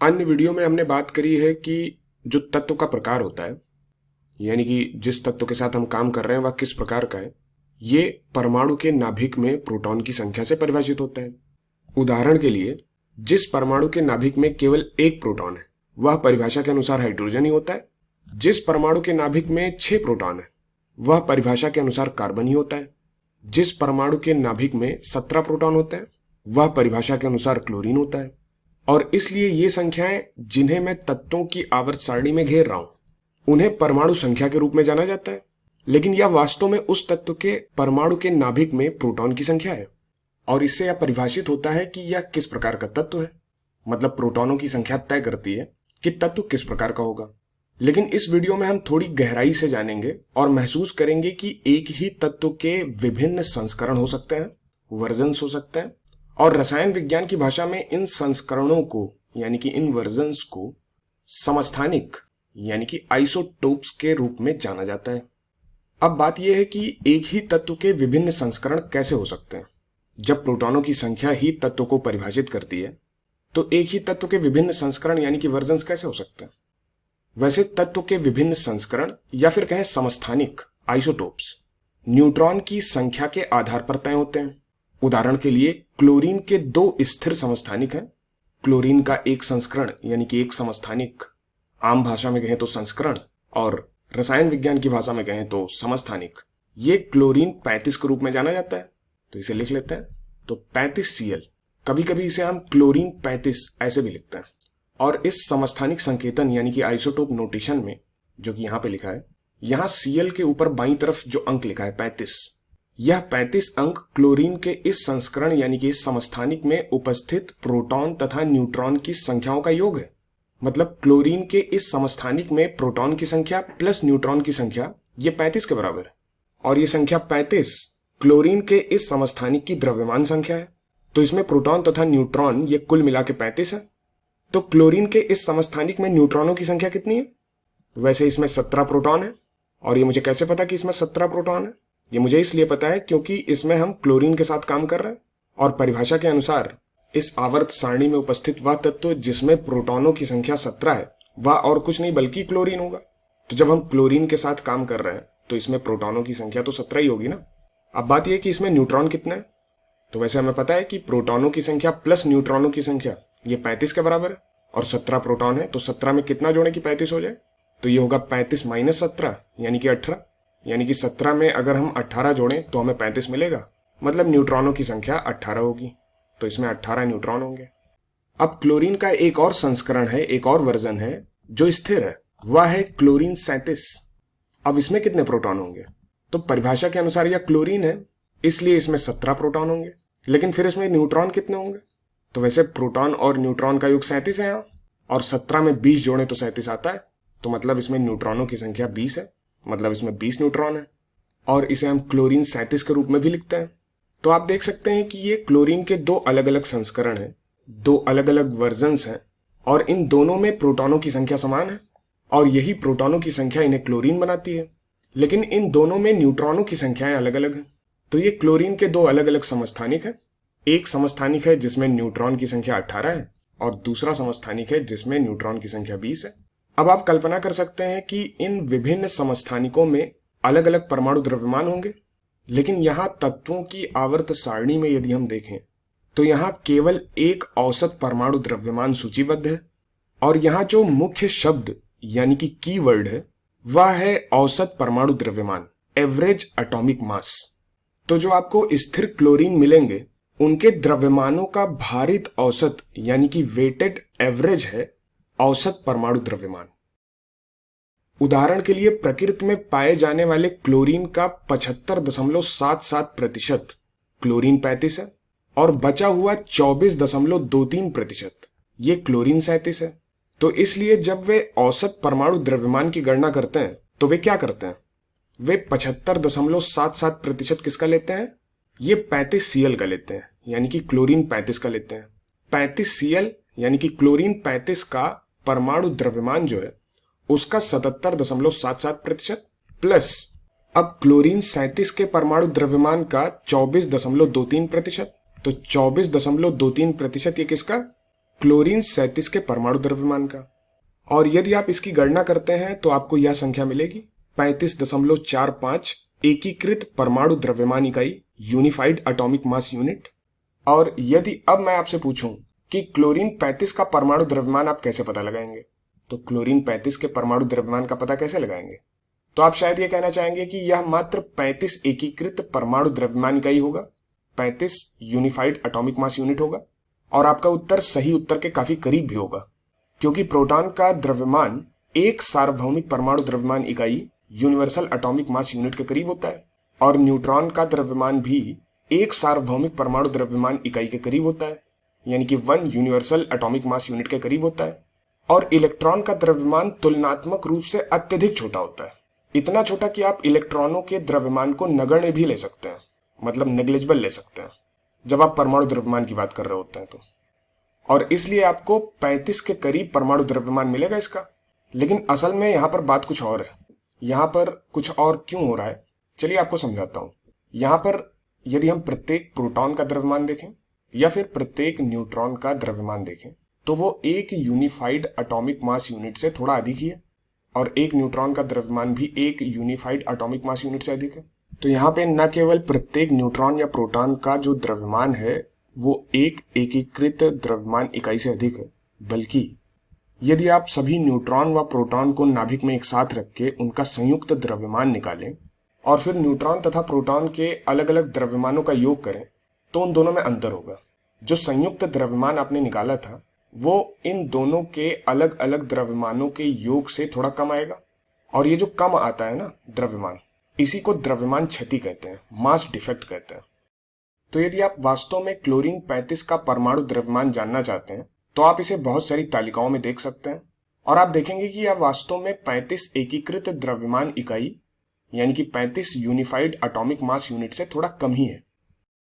अन्य वीडियो में हमने बात करी है कि जो तत्व का प्रकार होता है, यानी कि जिस तत्व के साथ हम काम कर रहे हैं वह किस प्रकार का है, ये परमाणु के नाभिक में प्रोटॉन की संख्या से परिभाषित होता है। उदाहरण के लिए, जिस परमाणु के नाभिक में केवल एक प्रोटॉन है वह परिभाषा के अनुसार हाइड्रोजन ही होता है। जिस परमाणु के नाभिक में 6 प्रोटॉन है वह परिभाषा के अनुसार कार्बन ही होता है। जिस परमाणु के नाभिक में 17 प्रोटॉन होते हैं वह परिभाषा के अनुसार क्लोरीन होता है। और इसलिए ये संख्याएं जिन्हें मैं तत्वों की आवर्त सारणी में घेर रहा हूं उन्हें परमाणु संख्या के रूप में जाना जाता है, लेकिन यह वास्तव में उस तत्व के परमाणु के नाभिक में प्रोटॉन की संख्या है। और इससे यह परिभाषित होता है कि यह किस प्रकार का तत्व है, मतलब प्रोटॉनों की संख्या तय करती है कि तत्व किस प्रकार का होगा। लेकिन इस वीडियो में हम थोड़ी गहराई से जानेंगे और महसूस करेंगे कि एक ही तत्व के विभिन्न संस्करण हो सकते हैं, वर्जन्स हो सकते हैं, और रसायन विज्ञान की भाषा में इन संस्करणों को यानी कि इन वर्जन्स को समस्थानिक यानी कि आइसोटोप्स के रूप में जाना जाता है। अब बात यह है कि एक ही तत्व के विभिन्न संस्करण कैसे हो सकते हैं। जब प्रोटॉनों की संख्या ही तत्व को परिभाषित करती है तो एक ही तत्व के विभिन्न संस्करण यानी कि वर्जन्स कैसे हो सकते हैं। वैसे तत्व के विभिन्न संस्करण या फिर कहें समस्थानिक आइसोटोप्स न्यूट्रॉन की संख्या के आधार पर तय होते हैं। उदाहरण के लिए, क्लोरीन के 2 स्थिर समस्थानिक हैं। क्लोरीन का एक संस्करण यानी कि एक समस्थानिक, आम भाषा में कहें तो संस्करण, और रसायन विज्ञान की भाषा में कहें तो समस्थानिक। ये क्लोरीन 35 के रूप में जाना जाता है, तो इसे लिख लेते हैं। तो 35Cl, कभी कभी इसे हम क्लोरीन 35 ऐसे भी लिखते हैं। और इस समस्थानिक संकेतन यानी कि आइसोटोप नोटेशन में जो कि यहां पे लिखा है, यहां Cl के ऊपर बाईं तरफ जो अंक लिखा है 35, यह 35 अंक क्लोरीन के इस संस्करण यानी कि इस समस्थानिक में उपस्थित प्रोटॉन तथा न्यूट्रॉन की संख्याओं का योग है। मतलब क्लोरीन के इस समस्थानिक में प्रोटॉन की संख्या प्लस न्यूट्रॉन की संख्या ये 35 के बराबर है। और ये संख्या 35 क्लोरीन के इस समस्थानिक की द्रव्यमान संख्या है। तो इसमें प्रोटॉन तथा न्यूट्रॉन ये कुल मिला के 35 है। तो क्लोरीन के इस समस्थानिक में न्यूट्रॉनों की संख्या कितनी है? वैसे इसमें 17 प्रोटॉन है। और ये मुझे कैसे पता कि इसमें 17 प्रोटॉन है? ये मुझे इसलिए पता है क्योंकि इसमें हम क्लोरीन के साथ काम कर रहे हैं और परिभाषा के अनुसार इस आवर्त सारणी में उपस्थित वह तत्व जिसमें प्रोटॉनों की संख्या 17 है वह और कुछ नहीं बल्कि क्लोरीन होगा। तो जब हम क्लोरीन के साथ काम कर रहे हैं तो इसमें प्रोटॉनों की संख्या तो 17 ही होगी ना। अब बात यह कि इसमें न्यूट्रॉन कितने हैं। तो वैसे हमें पता है कि प्रोटॉनों की संख्या प्लस न्यूट्रॉनों की संख्या ये 35 के बराबर है। और 17 प्रोटॉन है तो 17 में कितना जोड़े कि 35 हो जाए, तो ये होगा 35 माइनस 17 यानी कि 18। यानी कि 17 में अगर हम 18 जोड़ें तो हमें 35 मिलेगा। मतलब न्यूट्रॉनों की संख्या 18 होगी। तो इसमें 18 न्यूट्रॉन होंगे। अब क्लोरीन का एक और संस्करण है, एक और वर्जन है जो स्थिर है, वह है क्लोरीन 37। अब इसमें कितने प्रोटॉन होंगे? तो परिभाषा के अनुसार यह क्लोरीन है, इसलिए इसमें 17 प्रोटॉन होंगे। लेकिन फिर इसमें न्यूट्रॉन कितने होंगे? तो वैसे प्रोटॉन और न्यूट्रॉन का योग 37 है यहाँ, और 17 में 20 जोड़े तो 37 आता है। तो मतलब इसमें न्यूट्रॉनों की संख्या 20 है। मतलब इसमें 20 न्यूट्रॉन है। और इसे हम क्लोरीन 37 के रूप में भी लिखते हैं। तो आप देख सकते हैं कि ये क्लोरीन के 2 अलग अलग संस्करण हैं, 2 अलग अलग वर्जन्स हैं, और इन दोनों में प्रोटॉनों की संख्या समान है। और यही प्रोटॉनों की संख्या इन्हें क्लोरीन बनाती है। लेकिन इन दोनों में न्यूट्रॉनों की संख्याएं अलग अलग हैं। तो ये क्लोरीन के 2 अलग अलग समस्थानिक हैं। एक समस्थानिक है जिसमें न्यूट्रॉन की संख्या 18 है और दूसरा समस्थानिक है जिसमें न्यूट्रॉन की संख्या 20 है। अब आप कल्पना कर सकते हैं कि इन विभिन्न समस्थानिकों में अलग अलग परमाणु द्रव्यमान होंगे। लेकिन यहां तत्वों की आवर्त सारणी में यदि हम देखें तो यहां केवल एक औसत परमाणु द्रव्यमान सूचीबद्ध है। और यहां जो मुख्य शब्द यानी कि कीवर्ड है वह है औसत परमाणु द्रव्यमान, एवरेज एटॉमिक मास। तो जो आपको स्थिर क्लोरीन मिलेंगे उनके द्रव्यमानों का भारित औसत यानी कि वेटेड एवरेज है औसत परमाणु द्रव्यमान। उदाहरण के लिए, प्रकृति में पाए जाने वाले क्लोरीन का 75.77% क्लोरीन 35 है और बचा हुआ 24.23% ये क्लोरीन 37 है। तो इसलिए जब वे औसत परमाणु द्रव्यमान की गणना करते हैं तो वे क्या करते हैं? वे 75.77% किसका लेते हैं? ये 35Cl का लेते हैं, यानी कि क्लोरीन 35 का लेते हैं। 35Cl यानी कि क्लोरीन 35 का परमाणु द्रव्यमान जो है उसका 77.77% प्लस अब क्लोरीन 37 के परमाणु द्रव्यमान का 24.23%। तो 24.23% ये किसका? क्लोरीन 37 के परमाणु द्रव्यमान का। और यदि आप इसकी गणना करते हैं तो आपको यह संख्या मिलेगी 35.45 एकीकृत परमाणु द्रव्यमान इकाई, यूनिफाइड एटॉमिक मास यूनिट। और यदि अब मैं आपसे पूछूं कि क्लोरीन 35 का परमाणु द्रव्यमान आप कैसे पता लगाएंगे, तो क्लोरीन 35 के परमाणु द्रव्यमान का पता कैसे लगाएंगे, तो आप शायद ये कहना चाहेंगे कि यह मात्र 35 एकीकृत परमाणु द्रव्यमान इकाई होगा, 35 यूनिफाइड एटॉमिक मास यूनिट होगा। और आपका उत्तर सही उत्तर के काफी करीब भी होगा, क्योंकि प्रोटॉन का द्रव्यमान एक सार्वभौमिक परमाणु द्रव्यमान इकाई, यूनिवर्सल एटॉमिक मास यूनिट के करीब होता है, और न्यूट्रॉन का द्रव्यमान भी एक सार्वभौमिक परमाणु द्रव्यमान इकाई के करीब होता है, यानी कि 1 यूनिवर्सल एटॉमिक मास यूनिट के करीब होता है। और इलेक्ट्रॉन का द्रव्यमान तुलनात्मक रूप से अत्यधिक छोटा होता है, इतना छोटा कि आप इलेक्ट्रॉनों के द्रव्यमान को नगण्य भी ले सकते हैं, मतलब नेग्लिजिबल ले सकते हैं जब आप परमाणु द्रव्यमान की बात कर रहे होते हैं तो। और इसलिए आपको 35 के करीब परमाणु द्रव्यमान मिलेगा इसका। लेकिन असल में यहां पर बात कुछ और है। यहां पर कुछ और क्यों हो रहा है, चलिए आपको समझाता हूं। यहां पर यदि हम प्रत्येक प्रोटॉन का द्रव्यमान देखें या फिर प्रत्येक न्यूट्रॉन का द्रव्यमान देखें, तो वो एक यूनिफाइड एटॉमिक मास यूनिट से थोड़ा अधिक ही है, और एक न्यूट्रॉन का द्रव्यमान भी एक यूनिफाइड एटॉमिक मास यूनिट से अधिक है। तो यहाँ पे न केवल प्रत्येक न्यूट्रॉन या प्रोटॉन का जो द्रव्यमान है वो एक एकीकृत द्रव्यमान इकाई से अधिक है, बल्कि यदि आप सभी न्यूट्रॉन व प्रोटॉन को नाभिक में एक साथ रख के उनका संयुक्त द्रव्यमान निकालें और फिर न्यूट्रॉन तथा प्रोटॉन के अलग अलग द्रव्यमानों का योग करें, तो उन दोनों में अंतर होगा। जो संयुक्त द्रव्यमान आपने निकाला था वो इन दोनों के अलग अलग द्रव्यमानों के योग से थोड़ा कम आएगा, और ये जो कम आता है ना द्रव्यमान, इसी को द्रव्यमान क्षति कहते हैं, मास डिफेक्ट कहते हैं। तो यदि आप वास्तव में क्लोरीन 35 का परमाणु द्रव्यमान जानना चाहते हैं तो आप इसे बहुत सारी तालिकाओं में देख सकते हैं, और आप देखेंगे कि यह वास्तव में 35 एकीकृत द्रव्यमान इकाई यानी कि 35 यूनिफाइड एटॉमिक मास यूनिट से थोड़ा कम ही है।